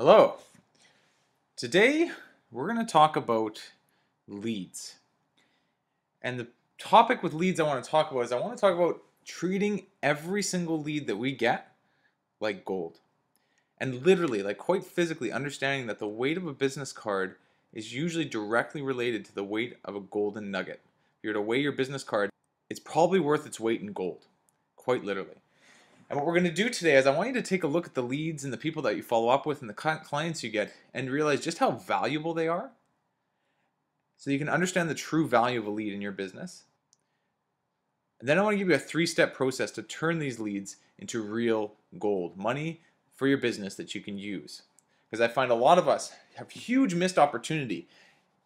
Hello. Today we're going to talk about leads. And the topic with leads I want to talk about is I want to talk about treating every single lead that we get like gold. And literally, like quite physically, understanding that the weight of a business card is usually directly related to the weight of a golden nugget. If you're to weigh your business card, it's probably worth its weight in gold, quite literally. And what we're going to do today is I want you to take a look at the leads and the people that you follow up with and the clients you get and realize just how valuable they are so you can understand the true value of a lead in your business. And then I want to give you a 3-step process to turn these leads into real gold, money for your business that you can use. Because I find a lot of us have huge missed opportunity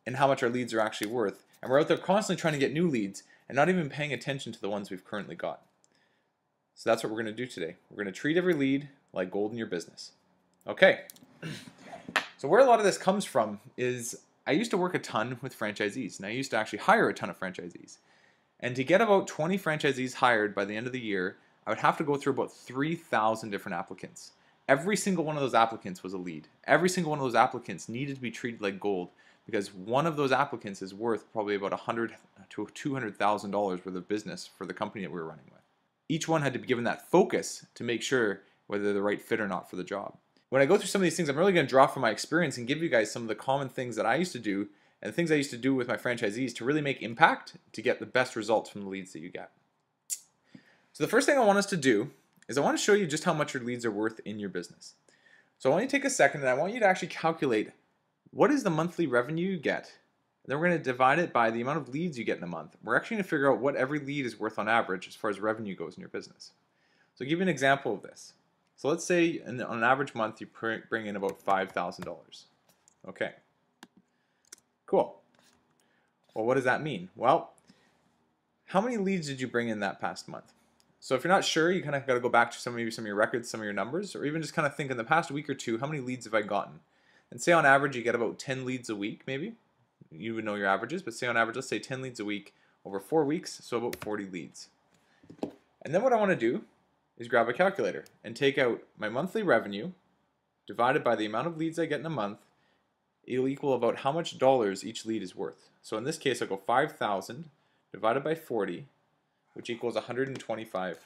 in how much our leads are actually worth. And we're out there constantly trying to get new leads and not even paying attention to the ones we've currently got. So that's what we're going to do today. We're going to treat every lead like gold in your business. Okay. So where a lot of this comes from is I used to work a ton with franchisees, and I used to actually hire a ton of franchisees. And to get about 20 franchisees hired by the end of the year, I would have to go through about 3,000 different applicants. Every single one of those applicants was a lead. Every single one of those applicants needed to be treated like gold because one of those applicants is worth probably about $100,000 to $200,000 worth of business for the company that we were running with. Each one had to be given that focus to make sure whether they're the right fit or not for the job. When I go through some of these things, I'm really going to draw from my experience and give you guys some of the common things that I used to do and the things I used to do with my franchisees to really make impact to get the best results from the leads that you get. So the first thing I want us to do is I want to show you just how much your leads are worth in your business. So I want you to take a second and I want you to actually calculate what is the monthly revenue you get. And then we're going to divide it by the amount of leads you get in a month. We're actually going to figure out what every lead is worth on average as far as revenue goes in your business. So I'll give you an example of this. So let's say on an average month you bring in about $5,000. Okay. Cool. Well, what does that mean? Well, how many leads did you bring in that past month? So if you're not sure, you kind of got to go back to some of your records, some of your numbers, or even just kind of think in the past week or two, how many leads have I gotten? And say on average you get about 10 leads a week maybe. You would know your averages, but say on average, let's say 10 leads a week over 4 weeks, so about 40 leads. And then what I want to do is grab a calculator and take out my monthly revenue divided by the amount of leads I get in a month. It'll equal about how much dollars each lead is worth. So in this case, I'll go 5,000 divided by 40, which equals $125.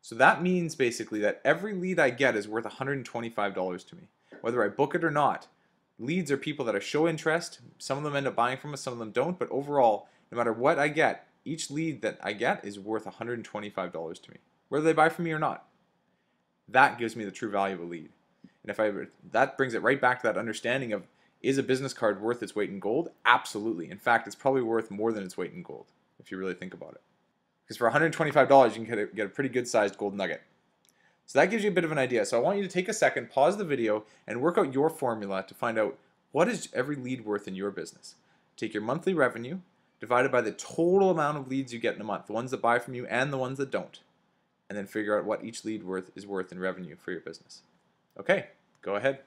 So that means basically that every lead I get is worth $125 to me, whether I book it or not. Leads are people that show interest. Some of them end up buying from us, some of them don't. But overall, no matter what I get, each lead that I get is worth $125 to me, whether they buy from me or not. That gives me the true value of a lead. And that brings it right back to that understanding of, is a business card worth its weight in gold? Absolutely. In fact, it's probably worth more than its weight in gold, if you really think about it. Because for $125, you can get a pretty good-sized gold nugget. So that gives you a bit of an idea. So I want you to take a second, pause the video, and work out your formula to find out what is every lead worth in your business. Take your monthly revenue, divided by the total amount of leads you get in a month, the ones that buy from you and the ones that don't, and then figure out what each lead is worth in revenue for your business. Okay, go ahead.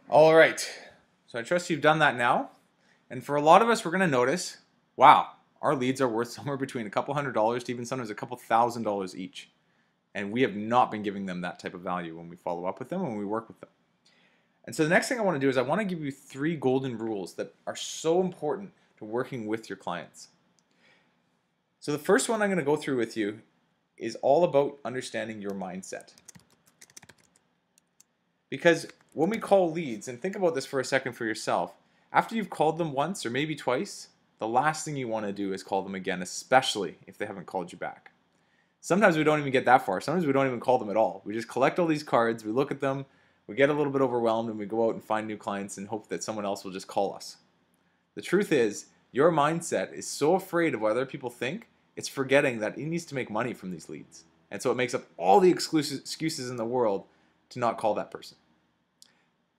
All right. So I trust you've done that now. And for a lot of us, we're going to notice, wow, our leads are worth somewhere between a couple $100 to even sometimes a couple $1,000 each. And we have not been giving them that type of value when we follow up with them, when we work with them. And so the next thing I want to do is I want to give you 3 golden rules that are so important to working with your clients. So the first one I'm going to go through with you is all about understanding your mindset. Because when we call leads, and think about this for a second for yourself, after you've called them once or maybe twice, the last thing you want to do is call them again, especially if they haven't called you back. Sometimes we don't even get that far. Sometimes we don't even call them at all. We just collect all these cards, we look at them, we get a little bit overwhelmed, and we go out and find new clients and hope that someone else will just call us. The truth is, your mindset is so afraid of what other people think, it's forgetting that it needs to make money from these leads. And so it makes up all the excuses in the world to not call that person.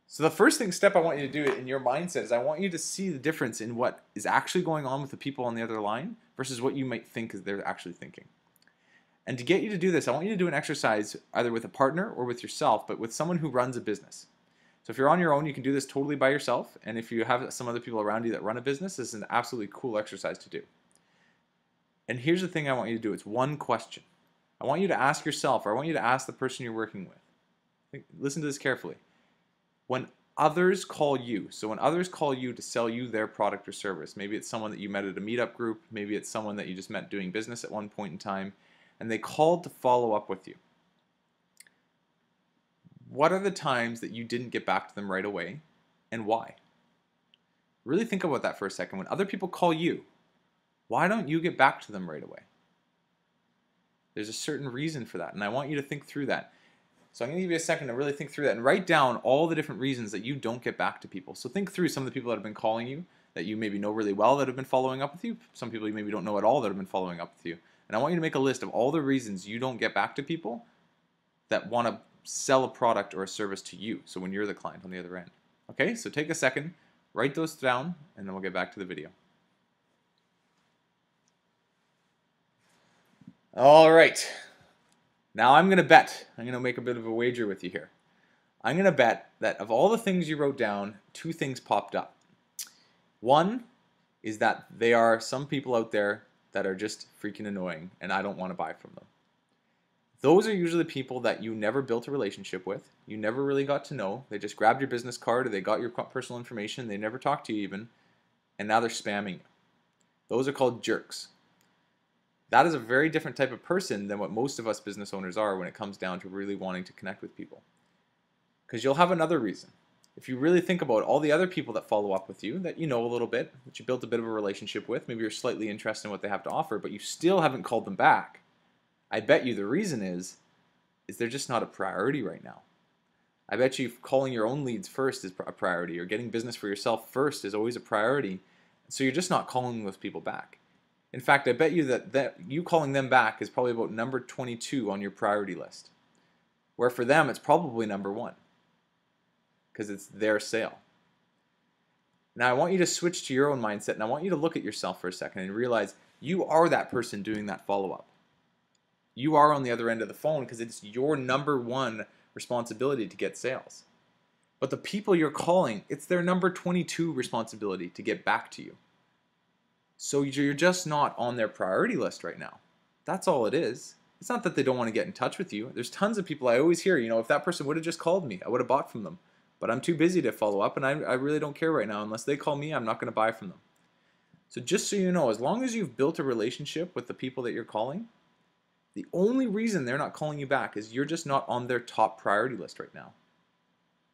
So the first step I want you to do in your mindset is I want you to see the difference in what is actually going on with the people on the other line versus what you might think they're actually thinking. And to get you to do this, I want you to do an exercise either with a partner or with yourself, but with someone who runs a business. So if you're on your own, you can do this totally by yourself. And if you have some other people around you that run a business, this is an absolutely cool exercise to do. And here's the thing I want you to do. It's one question. I want you to ask yourself, or I want you to ask the person you're working with. Listen to this carefully. When others call you, so when others call you to sell you their product or service, maybe it's someone that you met at a meetup group, maybe it's someone that you just met doing business at one point in time, and they called to follow up with you. What are the times that you didn't get back to them right away, and why? Really think about that for a second. When other people call you, why don't you get back to them right away? There's a certain reason for that, and I want you to think through that. So I'm going to give you a second to really think through that and write down all the different reasons that you don't get back to people. So think through some of the people that have been calling you, that you maybe know really well that have been following up with you. Some people you maybe don't know at all that have been following up with you. And I want you to make a list of all the reasons you don't get back to people that want to sell a product or a service to you, so when you're the client on the other end. Okay, so take a second, write those down, and then we'll get back to the video. All right, now I'm going to make a bit of a wager with you here. I'm going to bet that of all the things you wrote down, 2 things popped up. One is that there are some people out there that are just freaking annoying, and I don't want to buy from them. Those are usually people that you never built a relationship with, you never really got to know, they just grabbed your business card or they got your personal information, they never talked to you even, and now they're spamming you. Those are called jerks. That is a very different type of person than what most of us business owners are when it comes down to really wanting to connect with people. Because you'll have another reason. If you really think about all the other people that follow up with you, that you know a little bit, that you built a bit of a relationship with, maybe you're slightly interested in what they have to offer, but you still haven't called them back, I bet you the reason is they're just not a priority right now. I bet you calling your own leads first is a priority, or getting business for yourself first is always a priority, so you're just not calling those people back. In fact, I bet you that you calling them back is probably about number 22 on your priority list, where for them it's probably number 1, because it's their sale. Now I want you to switch to your own mindset, and I want you to look at yourself for a second and realize you are that person doing that follow-up. You are on the other end of the phone because it's your number 1 responsibility to get sales. But the people you're calling, it's their number 22 responsibility to get back to you. So you're just not on their priority list right now. That's all it is. It's not that they don't want to get in touch with you. There's tons of people I always hear, if that person would have just called me, I would have bought from them. But I'm too busy to follow up, and I really don't care right now. Unless they call me, I'm not going to buy from them. So just so you know, as long as you've built a relationship with the people that you're calling, the only reason they're not calling you back is you're just not on their top priority list right now.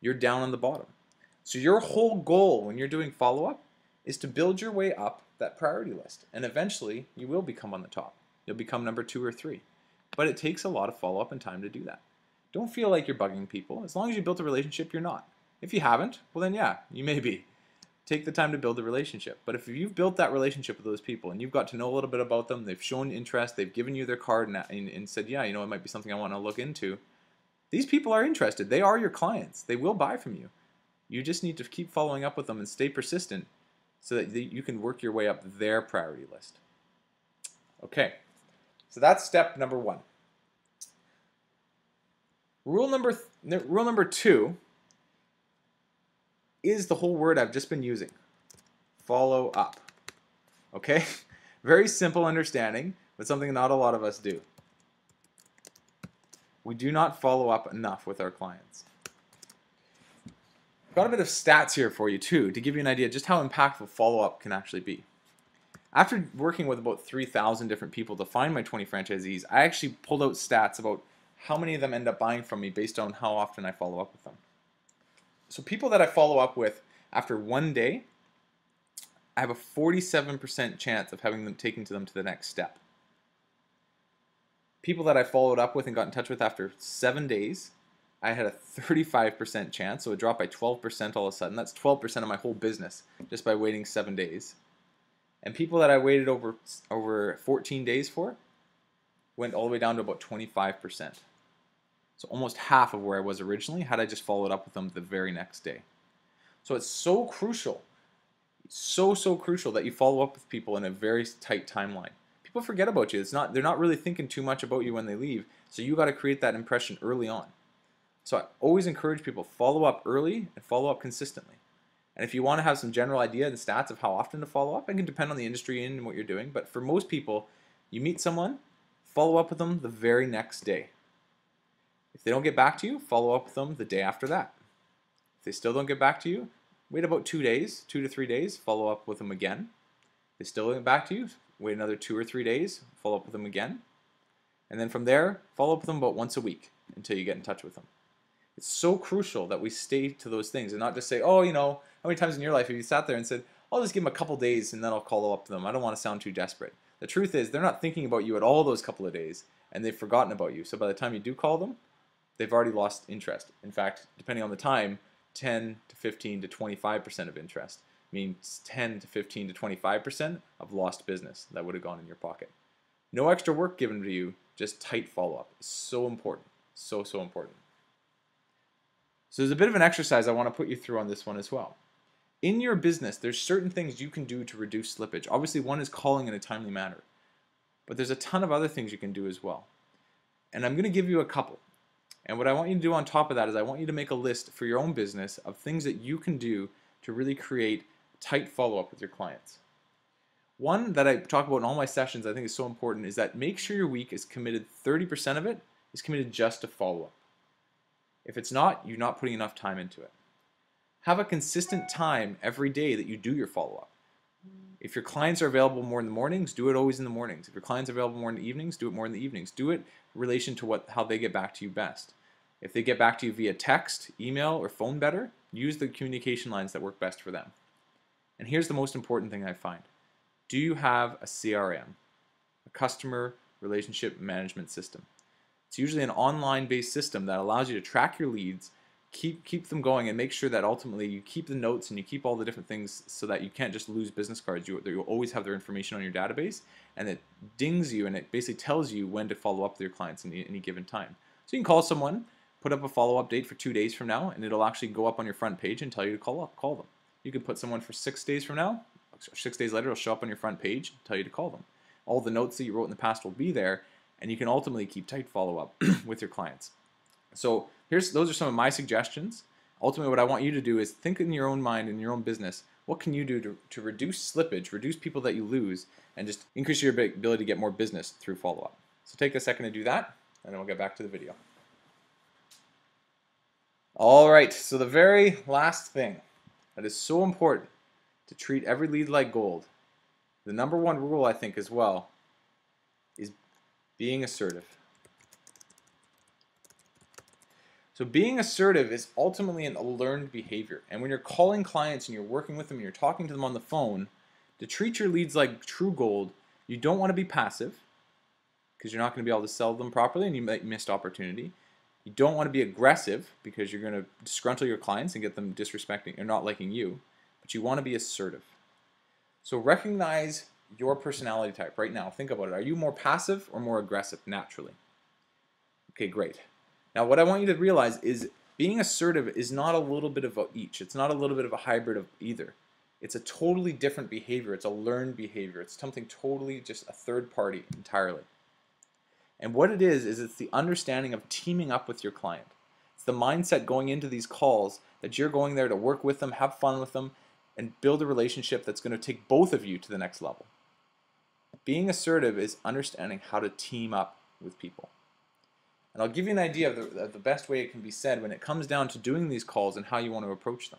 You're down on the bottom. So your whole goal when you're doing follow-up is to build your way up that priority list. And eventually, you will become on the top. You'll become number 2 or 3. But it takes a lot of follow-up and time to do that. Don't feel like you're bugging people. As long as you built a relationship, you're not. If you haven't, well then yeah, you may be. Take the time to build a relationship. But if you've built that relationship with those people and you've got to know a little bit about them, they've shown interest, they've given you their card and said, yeah, it might be something I want to look into. These people are interested. They are your clients. They will buy from you. You just need to keep following up with them and stay persistent so that you can work your way up their priority list. Okay, so that's step number 1. Rule number 2 is the whole word I've just been using. Follow up. Okay? Very simple understanding, but something not a lot of us do. We do not follow up enough with our clients. I've got a bit of stats here for you too, to give you an idea just how impactful follow-up can actually be. After working with about 3,000 different people to find my 20 franchisees, I actually pulled out stats about how many of them end up buying from me based on how often I follow up with them. So people that I follow up with after 1 day, I have a 47% chance of having them taken to them to the next step. People that I followed up with and got in touch with after 7 days, I had a 35% chance, so it dropped by 12% all of a sudden. That's 12% of my whole business just by waiting 7 days. And people that I waited over 14 days for went all the way down to about 25%. So almost half of where I was originally had I just followed up with them the very next day. So it's so crucial, so crucial that you follow up with people in a very tight timeline. People forget about you. They're not really thinking too much about you when they leave, so you got to create that impression early on. So I always encourage people, follow up early and follow up consistently. And if you want to have some general idea and stats of how often to follow up, it can depend on the industry you're in and what you're doing. But for most people, you meet someone, follow up with them the very next day. If they don't get back to you, follow up with them the day after that. If they still don't get back to you, wait about 2 days, 2 to 3 days, follow up with them again. If they still don't get back to you, wait another 2 or 3 days, follow up with them again. And then from there, follow up with them about once a week until you get in touch with them. It's so crucial that we stay to those things and not just say, oh, how many times in your life have you sat there and said, I'll just give them a couple days and then I'll follow up to them. I don't want to sound too desperate. The truth is, they're not thinking about you at all those couple of days, and they've forgotten about you. So by the time you do call them, they've already lost interest. In fact, depending on the time, 10 to 15 to 25% of interest means 10 to 15 to 25% of lost business that would have gone in your pocket. No extra work given to you, just tight follow-up. It's so important. So, so important. So there's a bit of an exercise I want to put you through on this one as well. In your business, there's certain things you can do to reduce slippage. Obviously, one is calling in a timely manner. But there's a ton of other things you can do as well. And I'm going to give you a couple. And what I want you to do on top of that is I want you to make a list for your own business of things that you can do to really create tight follow-up with your clients. One that I talk about in all my sessions I think is so important is that make sure your week is committed, 30% of it is committed just to follow-up. If it's not, you're not putting enough time into it. Have a consistent time every day that you do your follow-up. If your clients are available more in the mornings, do it always in the mornings. If your clients are available more in the evenings, do it more in the evenings. Do it in relation to how they get back to you best. If they get back to you via text, email, or phone better, use the communication lines that work best for them. And here's the most important thing I find. Do you have a CRM, a customer relationship management system? It's usually an online-based system that allows you to track your leads, keep them going, and make sure that ultimately you keep the notes and you keep all the different things so that you can't just lose business cards. You'll always have their information on your database, and it dings you and it basically tells you when to follow up with your clients in any given time. So you can call someone, put up a follow-up date for 2 days from now, and it'll actually go up on your front page and tell you to call them. You can put someone for 6 days from now, 6 days later it'll show up on your front page, tell you to call them. All the notes that you wrote in the past will be there, and you can ultimately keep tight follow-up with your clients. So those are some of my suggestions. Ultimately, what I want you to do is think in your own mind, in your own business, what can you do to reduce slippage, reduce people that you lose, and just increase your ability to get more business through follow-up. So take a second to do that, and then we'll get back to the video. All right, so the very last thing that is so important to treat every lead like gold, the number one rule I think as well, is being assertive. So being assertive is ultimately a learned behavior. And when you're calling clients and you're working with them and you're talking to them on the phone, to treat your leads like true gold, you don't want to be passive because you're not going to be able to sell them properly and you might miss opportunity. You don't want to be aggressive because you're going to disgruntle your clients and get them disrespecting or not liking you. But you want to be assertive. So recognize your personality type right now. Think about it. Are you more passive or more aggressive naturally? Okay, great. Now what I want you to realize is being assertive is not a little bit of each. It's not a little bit of a hybrid of either. It's a totally different behavior. It's a learned behavior. It's something totally just a third party entirely. And what it is it's the understanding of teaming up with your client. It's the mindset going into these calls that you're going there to work with them, have fun with them, and build a relationship that's going to take both of you to the next level. Being assertive is understanding how to team up with people. And I'll give you an idea of the best way it can be said when it comes down to doing these calls and how you want to approach them.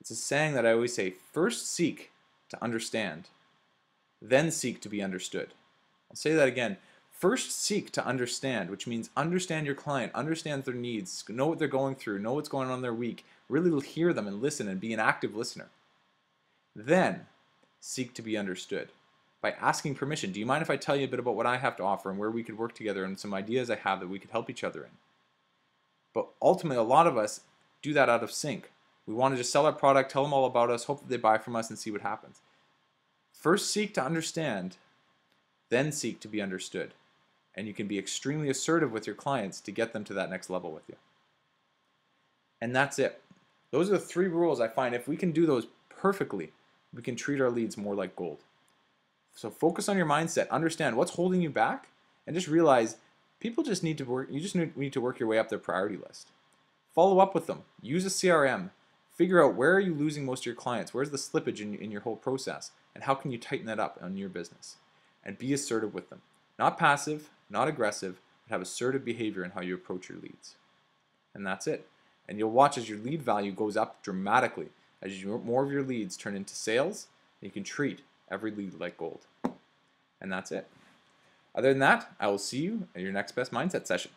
It's a saying that I always say, first seek to understand, then seek to be understood. I'll say that again. First seek to understand, which means understand your client, understand their needs, know what they're going through, know what's going on in their week, really hear them and listen and be an active listener. Then seek to be understood by asking permission. Do you mind if I tell you a bit about what I have to offer and where we could work together and some ideas I have that we could help each other in? But ultimately, a lot of us do that out of sync. We want to just sell our product, tell them all about us, hope that they buy from us and see what happens. First seek to understand, then seek to be understood. And you can be extremely assertive with your clients to get them to that next level with you. And that's it. Those are the 3 rules I find if we can do those perfectly, we can treat our leads more like gold. So focus on your mindset, understand what's holding you back, and just realize People just need to work, you just need to work your way up their priority list. Follow up with them. Use a CRM. Figure out where are you losing most of your clients, where's the slippage in your whole process, and how can you tighten that up on your business. And be assertive with them. Not passive, not aggressive, but have assertive behavior in how you approach your leads. And that's it. And you'll watch as your lead value goes up dramatically, as more of your leads turn into sales, and you can treat every lead like gold. And that's it. Other than that, I will see you at your next best mindset session.